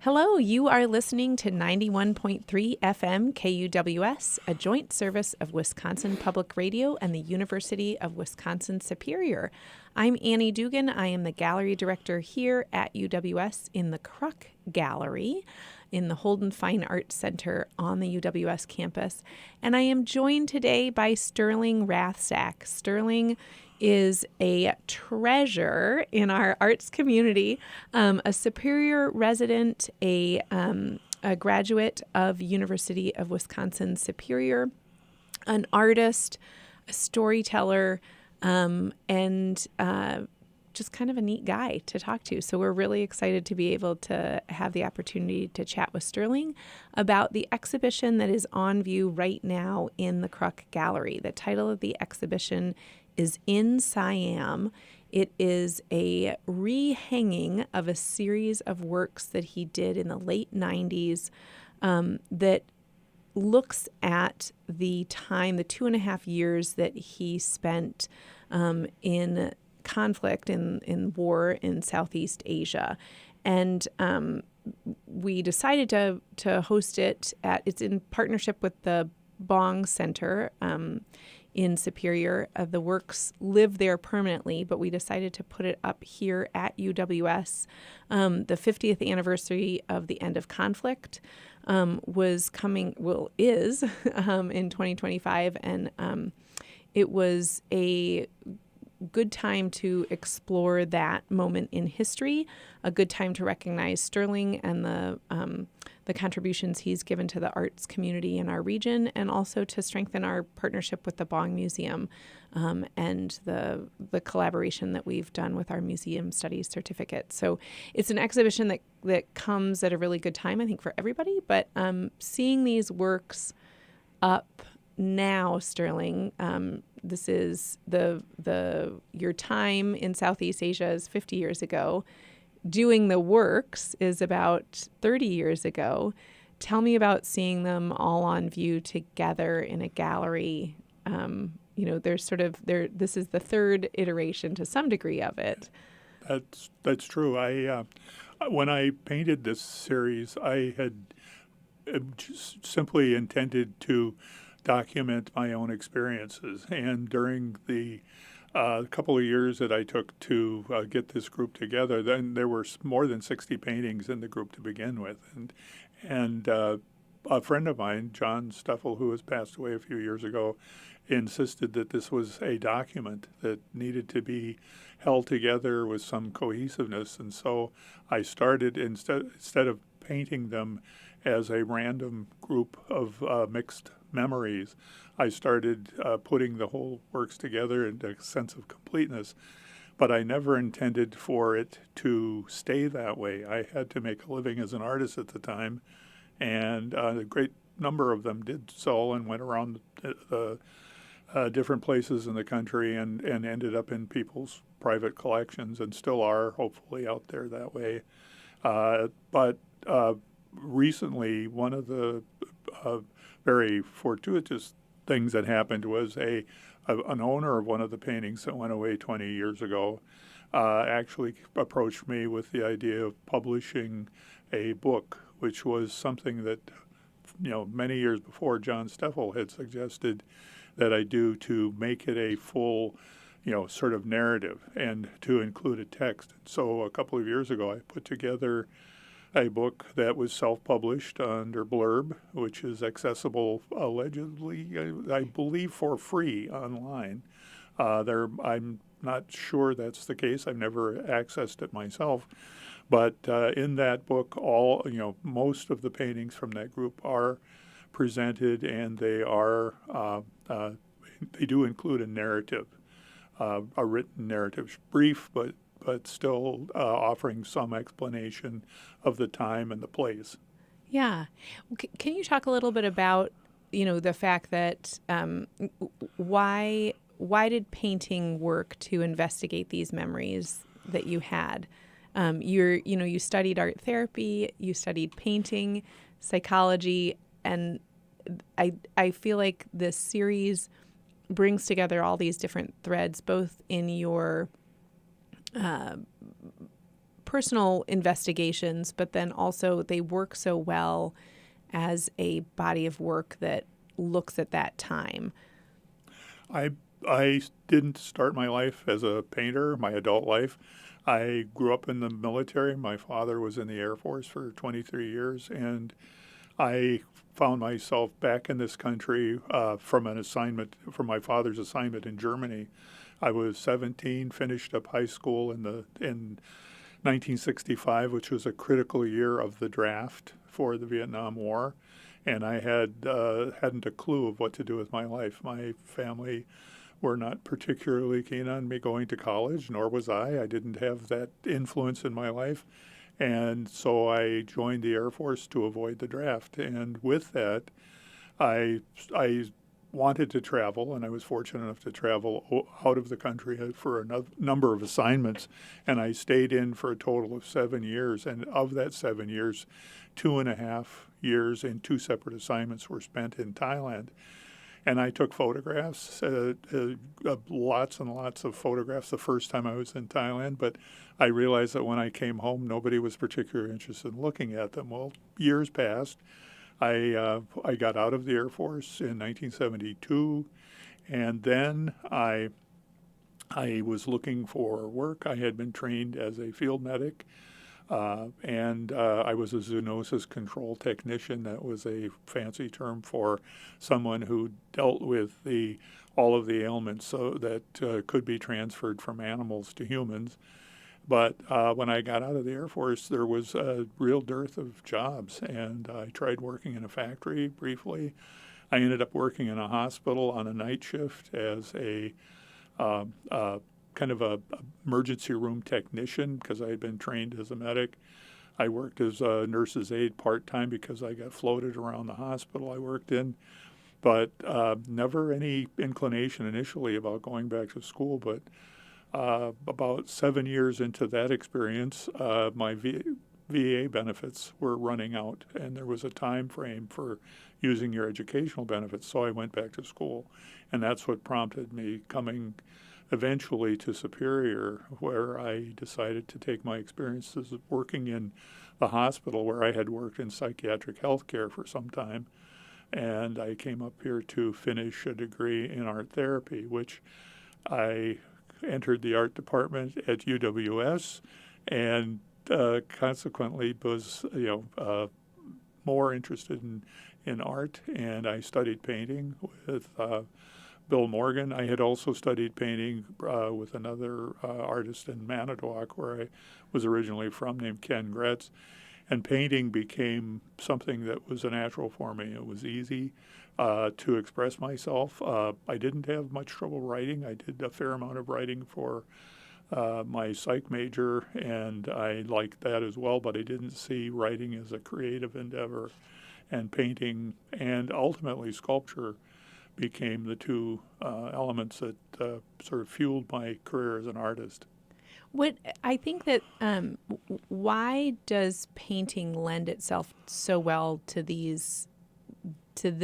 Hello, you are listening to 91.3 FM KUWS, a joint service of Wisconsin Public Radio and the University of Wisconsin-Superior. I'm Annie Dugan. I am the gallery director here at UWS in the Kruk Gallery in the Holden Fine Arts Center on the UWS campus. And I am joined today by Sterling Rathsack. Sterling is a treasure in our arts community, a Superior resident, a graduate of University of Wisconsin-Superior, an artist, a storyteller, and just kind of a neat guy to talk to. So we're really excited to be able to have the opportunity to chat with Sterling about the exhibition that is on view right now in the Kruk Gallery. The title of the exhibition is In Siam. It is a rehanging of a series of works that he did in the late 90s that looks at the time, the 2.5 years that he spent in conflict, in war in Southeast Asia. And we decided to host it it's in partnership with the Bong Center in Superior. The works live there permanently, but we decided to put it up here at UWS. The 50th anniversary of the end of conflict is in 2025, and it was a good time to explore that moment in history, a good time to recognize Sterling and the contributions he's given to the arts community in our region, and also to strengthen our partnership with the Bong Museum and the collaboration that we've done with our museum studies certificate. So it's an exhibition that comes at a really good time, I think, for everybody. But seeing these works up now, Sterling, this is your time in Southeast Asia is 50 years ago. Doing the works is about 30 years ago. Tell me about seeing them all on view together in a gallery. This is the third iteration to some degree of it. That's true. When I painted this series, I had just simply intended to document my own experiences. And during the couple of years that I took to get this group together, then there were more than 60 paintings in the group to begin with. And a friend of mine, John Steffel, who has passed away a few years ago, insisted that this was a document that needed to be held together with some cohesiveness. And so I started, instead of painting them as a random group of mixed memories, I started putting the whole works together in a sense of completeness. But I never intended for it to stay that way. I had to make a living as an artist at the time, and a great number of them did so and went around different places in the country and ended up in people's private collections and still are, hopefully, out there that way. But recently, one of the very fortuitous things that happened was an owner of one of the paintings that went away 20 years ago actually approached me with the idea of publishing a book, which was something that, many years before John Steffel had suggested that I do, to make it a full, sort of narrative and to include a text. So a couple of years ago, I put together a book that was self-published under Blurb, which is accessible allegedly, I believe, for free online. I'm not sure that's the case. I've never accessed it myself. But in that book, most of the paintings from that group are presented, and they do include a narrative, a written narrative, brief, but still offering some explanation of the time and the place. Yeah. Can you talk a little bit about, the fact that why did painting work to investigate these memories that you had? You studied art therapy, you studied painting, psychology, and I feel like this series brings together all these different threads, both in your personal investigations, but then also they work so well as a body of work that looks at that time. I didn't start my life as a painter, my adult life. I grew up in the military. My father was in the Air Force for 23 years, and I found myself back in this country from an assignment, from my father's assignment in Germany. I was 17, finished up high school in 1965, which was a critical year of the draft for the Vietnam War, and I hadn't a clue of what to do with my life. My family were not particularly keen on me going to college, nor was I. I didn't have that influence in my life. And so I joined the Air Force to avoid the draft. And with that, I wanted to travel, and I was fortunate enough to travel out of the country for a number of assignments. And I stayed in for a total of 7 years. And of that 7 years, 2.5 years in two separate assignments were spent in Thailand. And I took photographs, lots and lots of photographs the first time I was in Thailand. But I realized that when I came home, nobody was particularly interested in looking at them. Well, years passed. I got out of the Air Force in 1972, and then I was looking for work. I had been trained as a field medic. And I was a zoonosis control technician. That was a fancy term for someone who dealt with all of the ailments so that could be transferred from animals to humans. But when I got out of the Air Force, there was a real dearth of jobs, and I tried working in a factory briefly. I ended up working in a hospital on a night shift as a kind of a emergency room technician because I had been trained as a medic. I worked as a nurse's aide part-time because I got floated around the hospital I worked in, but never any inclination initially about going back to school. But about 7 years into that experience, my VA benefits were running out, and there was a time frame for using your educational benefits, so I went back to school, and that's what prompted me coming eventually to Superior, where I decided to take my experiences of working in the hospital where I had worked in psychiatric health care for some time. And I came up here to finish a degree in art therapy, which I entered the art department at UWS and consequently was more interested in art. And I studied painting with Bill Morgan. I had also studied painting with another artist in Manitowoc, where I was originally from, named Ken Gretz. And painting became something that was a natural for me. It was easy to express myself. I didn't have much trouble writing. I did a fair amount of writing for my psych major, and I liked that as well, but I didn't see writing as a creative endeavor. And painting and ultimately sculpture became the two elements that sort of fueled my career as an artist. What I think that why does painting lend itself so well to this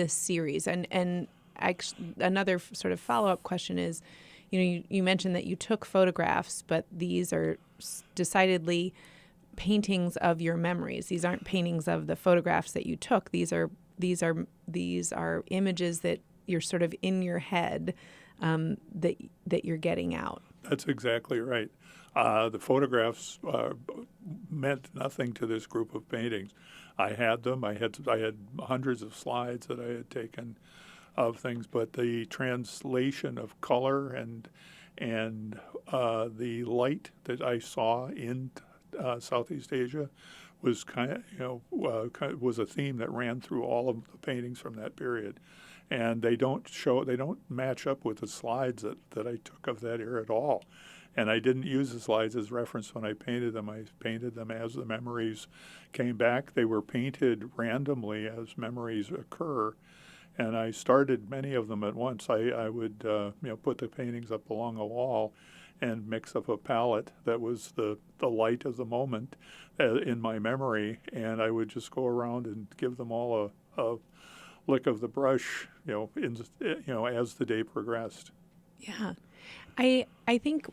series? And actually, another sort of follow-up question is, you mentioned that you took photographs, but these are decidedly paintings of your memories. These aren't paintings of the photographs that you took. These are images that you're sort of in your head that you're getting out. That's exactly right. The photographs meant nothing to this group of paintings. I had them. I had hundreds of slides that I had taken of things, but the translation of color and the light that I saw in Southeast Asia was was a theme that ran through all of the paintings from that period. And they don't match up with the slides that I took of that era at all. And I didn't use the slides as reference when I painted them. I painted them as the memories came back. They were painted randomly as memories occur. And I started many of them at once. I would put the paintings up along a wall and mix up a palette that was the light of the moment in my memory. And I would just go around and give them all a lick of the brush, as the day progressed. Yeah, I think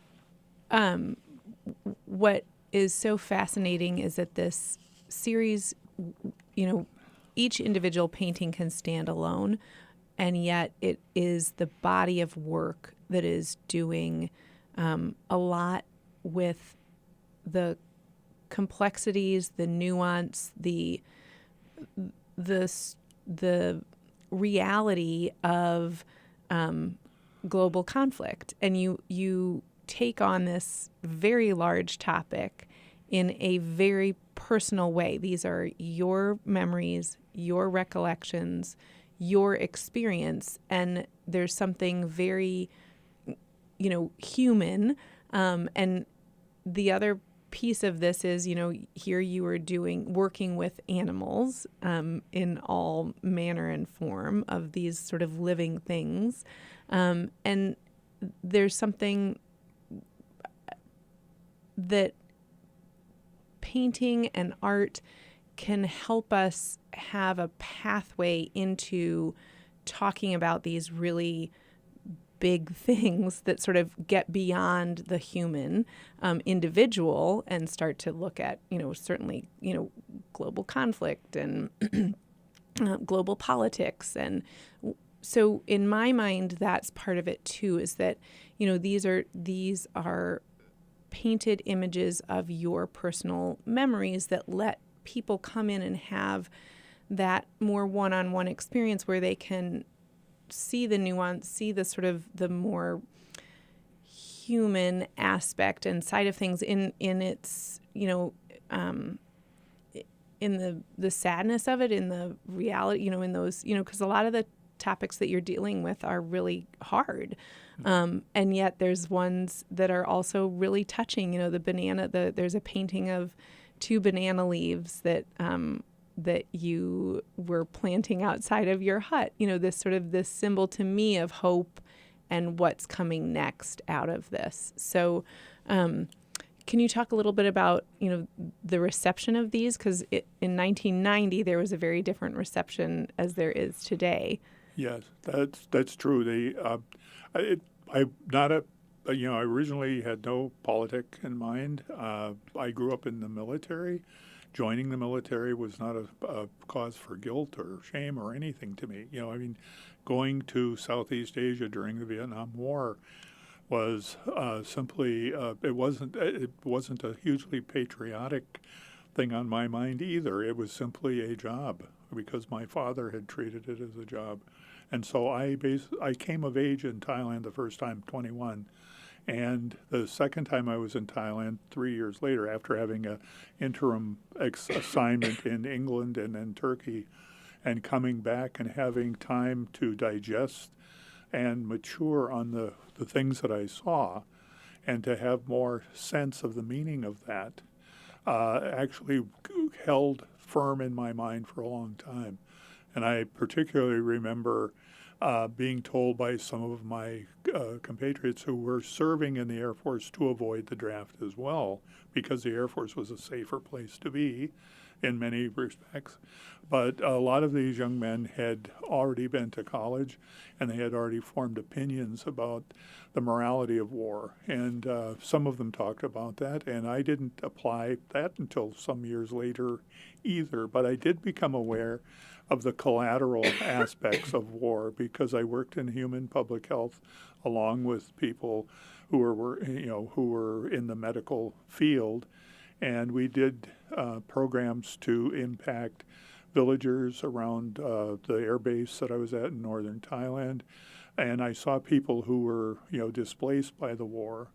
what is so fascinating is that this series, each individual painting can stand alone, and yet it is the body of work that is doing a lot with the complexities, the nuance, the reality of global conflict. And you take on this very large topic in a very personal way. These are your memories, your recollections, your experience, and there's something very, human. And the other piece of this is, here you are working with animals in all manner and form of these sort of living things. And there's something that painting and art can help us have a pathway into talking about these really big things that sort of get beyond the human individual and start to look at, certainly, global conflict and global politics. And so in my mind, that's part of it too, is that, these are painted images of your personal memories that let people come in and have that more one-on-one experience where they can see the nuance, see the sort of the more human aspect and side of things in its, in the sadness of it, in the reality, in those, because a lot of the topics that you're dealing with are really hard. And yet there's ones that are also really touching, the banana, there's a painting of 2 banana leaves that you were planting outside of your hut, this symbol to me of hope and what's coming next out of this. So, can you talk a little bit about, the reception of these? Because in 1990, there was a very different reception as there is today. Yes, that's true. I originally had no politic in mind. I grew up in the military. Joining the military was not a cause for guilt or shame or anything to me. Going to Southeast Asia during the Vietnam War was simply it wasn't a hugely patriotic thing on my mind either. It was simply a job because my father had treated it as a job. And so I came of age in Thailand the first time, 21. And the second time I was in Thailand, 3 years later, after having an interim assignment in England and then Turkey, and coming back and having time to digest and mature on the things that I saw, and to have more sense of the meaning of that, actually held firm in my mind for a long time. And I particularly remember being told by some of my compatriots who were serving in the Air Force to avoid the draft as well, because the Air Force was a safer place to be in many respects. But a lot of these young men had already been to college, and they had already formed opinions about the morality of war. And some of them talked about that, and I didn't apply that until some years later either. But I did become aware of the collateral aspects of war because I worked in human public health along with people who were in the medical field, and we did programs to impact villagers around the air base that I was at in northern Thailand, and I saw people who were displaced by the war.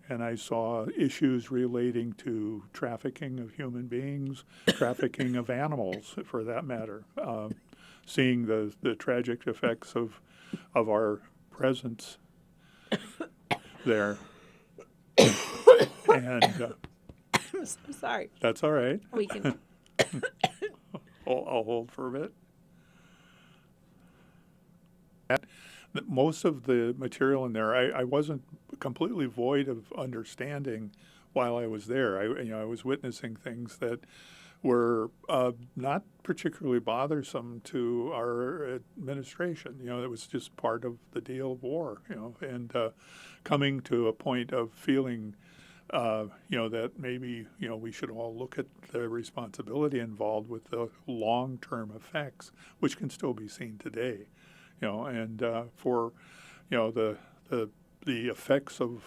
And I saw issues relating to trafficking of human beings, trafficking of animals, for that matter, seeing the tragic effects of our presence there. And I'm so sorry. That's all right. We can. I'll hold for a bit. Most of the material in there, I wasn't completely void of understanding while I was there. I was witnessing things that were not particularly bothersome to our administration. It was just part of the deal of war. And coming to a point of feeling that maybe, we should all look at the responsibility involved with the long-term effects, which can still be seen today, and for, the the effects of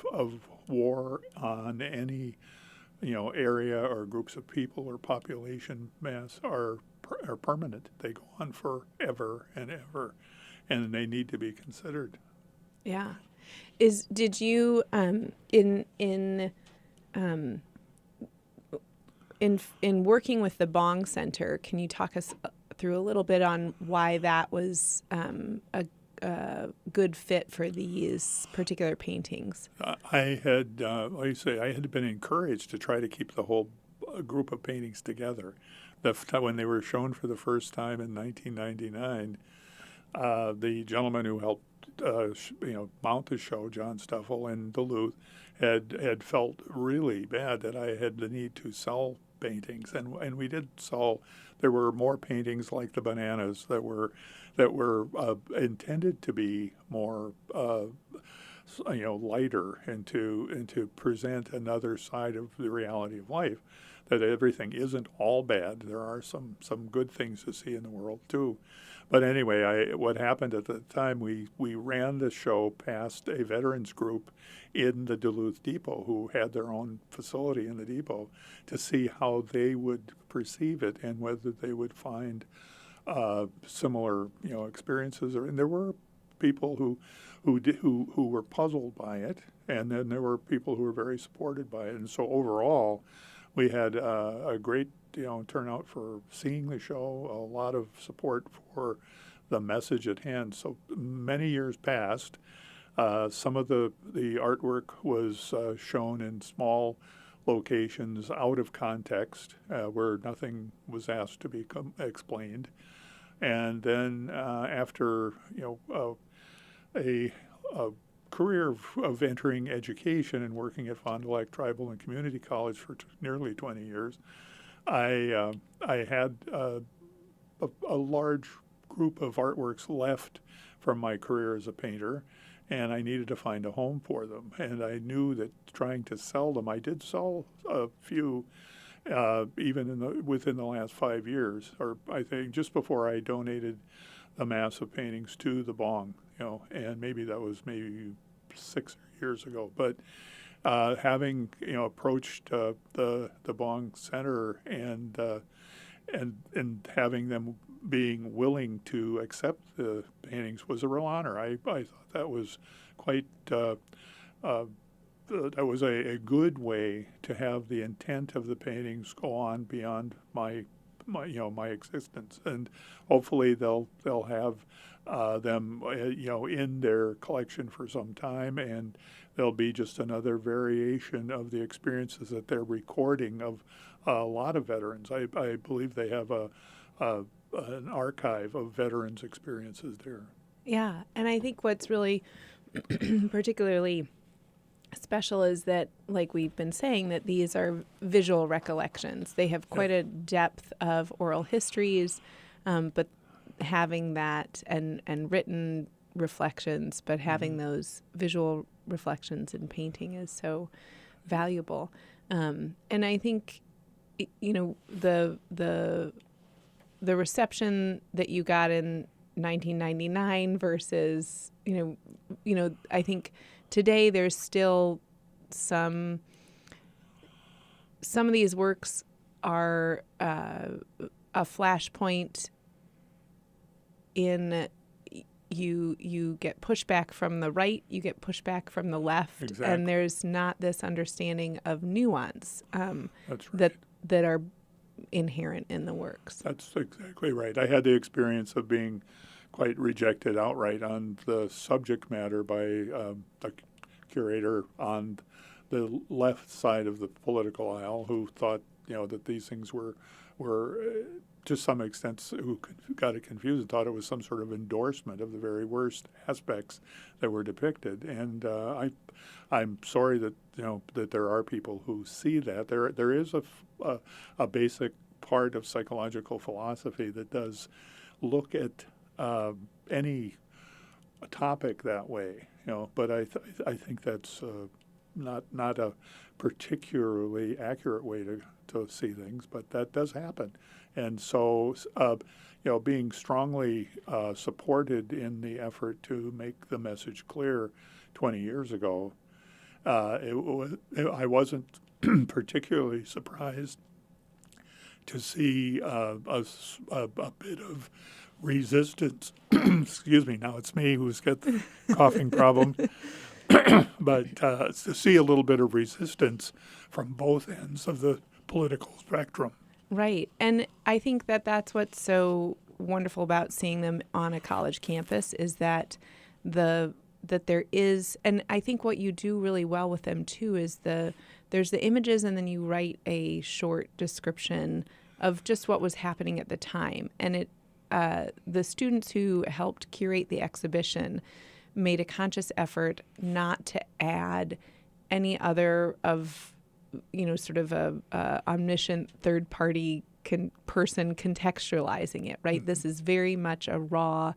war on any, area or groups of people or population mass are permanent. They go on forever and ever, and they need to be considered. Yeah. Did you um, in working with the Bong Center, can you talk us through a little bit on why that was a good fit for these particular paintings? I had, like you say, I had been encouraged to try to keep the whole group of paintings together. When they were shown for the first time in 1999, the gentleman who helped, mount the show, John Stuffel in Duluth, had felt really bad that I had the need to sell paintings, and we did sell. There were more paintings like the bananas that were intended to be more lighter and to present another side of the reality of life, that everything isn't all bad. There are some good things to see in the world too. But anyway, what happened at the time, we ran the show past a veterans group in the Duluth Depot who had their own facility in the depot to see how they would perceive it and whether they would find similar experiences. And there were people who were puzzled by it, and then there were people who were very supported by it. And so overall, we had a great turnout for seeing the show, a lot of support for the message at hand. So many years passed. Some of the artwork was shown in small locations out of context where nothing was asked to be explained. And then after a career of entering education and working at Fond du Lac Tribal and Community College for nearly 20 years, I had a large group of artworks left from my career as a painter, and I needed to find a home for them. And I knew that trying to sell them, I did sell a few, even within the last 5 years, or I think just before I donated the mass of paintings to the Bong, and maybe that was maybe 6 years ago. But having approached the Bong Center and having them being willing to accept the paintings was a real honor. I thought that was quite that was a good way to have the intent of the paintings go on beyond my existence, and hopefully they'll have them in their collection for some time, and they'll be just another variation of the experiences that they're recording of a lot of veterans. I believe they have an archive of veterans' experiences there. Yeah, and I think what's really particularly special is that, like we've been saying, that these are visual recollections. They have quite a depth of oral histories, but having that and written reflections, but having those visual reflections in painting is so valuable. And I think, the reception that you got in 1999 versus, I think today there's still some of these works are a flashpoint in you get pushback from the right, you get pushback from the left, exactly. And there's not this understanding of nuance That's right. that are inherent in the works. That's exactly right. I had the experience of being quite rejected outright on the subject matter by a curator on the left side of the political aisle who thought, that these things were to some extent, who got it confused and thought it was some sort of endorsement of the very worst aspects that were depicted. And I'm sorry that that there are people who see that. There is a basic part of psychological philosophy that does look at any topic that way. But I think that's not a particularly accurate way to see things, but that does happen. And so, being strongly supported in the effort to make the message clear 20 years ago, I wasn't particularly surprised to see a bit of resistance. Excuse me, now it's me who's got the coughing problem. But to see a little bit of resistance from both ends of the political spectrum. Right. And I think that that's what's so wonderful about seeing them on a college campus is that that there is, and I think what you do really well with them too is there's the images and then you write a short description of just what was happening at the time. And the students who helped curate the exhibition made a conscious effort not to add any other of, sort of a omniscient third party person contextualizing it, right? Mm-hmm. This is very much a raw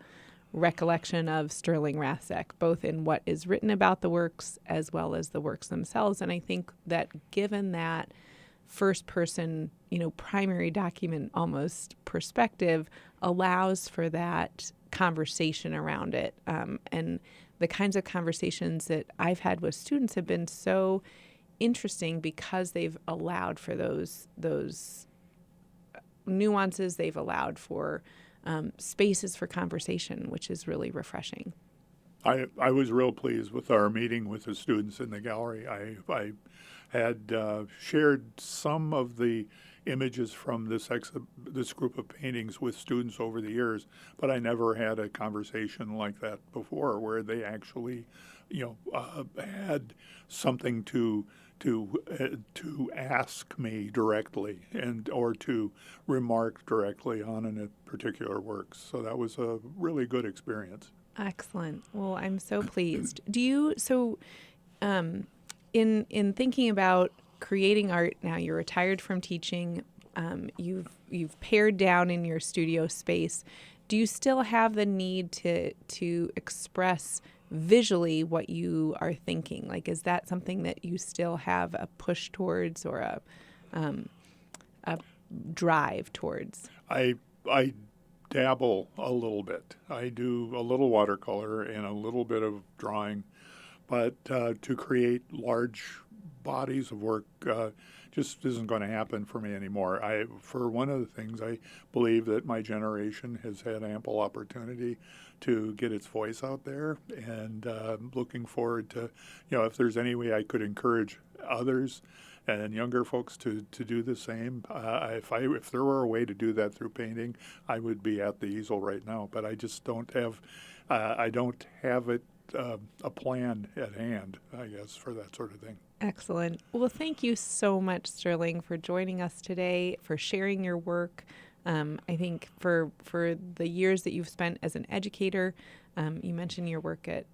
recollection of Sterling Rathsack, both in what is written about the works as well as the works themselves. And I think that given that first person, primary document almost perspective allows for that conversation around it. And the kinds of conversations that I've had with students have been so interesting because they've allowed for those nuances. They've allowed for spaces for conversation, which is really refreshing. I was real pleased with our meeting with the students in the gallery. I had shared some of the images from this group of paintings with students over the years, but I never had a conversation like that before, where they actually, had something to ask me directly or to remark directly on a particular work. So that was a really good experience. Excellent. Well, I'm so pleased. In thinking about creating art now, you're retired from teaching. You've pared down in your studio space. Do you still have the need to express visually what you are thinking? Like, is that something that you still have a push towards or a drive towards? I dabble a little bit. I do a little watercolor and a little bit of drawing, but to create large bodies of work just isn't going to happen for me anymore. For one of the things, I believe that my generation has had ample opportunity to get its voice out there, and looking forward to, if there's any way I could encourage others and younger folks to do the same. If there were a way to do that through painting, I would be at the easel right now. But I just don't have it a plan at hand, I guess, for that sort of thing. Excellent. Well, thank you so much, Sterling, for joining us today, for sharing your work. I think for the years that you've spent as an educator, you mentioned your work at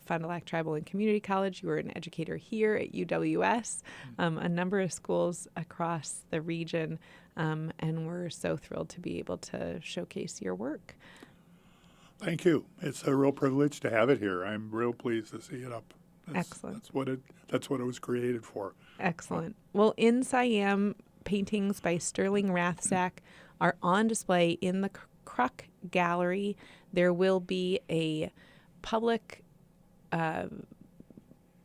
Fond du Lac Tribal and Community College. You were an educator here at UWS, a number of schools across the region, and we're so thrilled to be able to showcase your work. Thank you. It's a real privilege to have it here. I'm real pleased to see it up. Excellent. That's what it was created for. Excellent. Well, in Siam, paintings by Sterling Rathsack are on display in the Kruk Gallery. There will be a public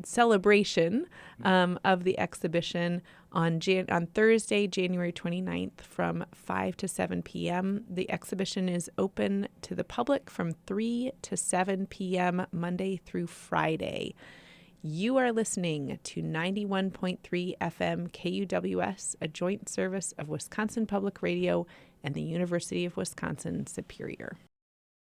celebration of the exhibition on Thursday, January 29th from 5 to 7 p.m. The exhibition is open to the public from 3 to 7 p.m. Monday through Friday. You are listening to 91.3 FM KUWS, a joint service of Wisconsin Public Radio and the University of Wisconsin Superior.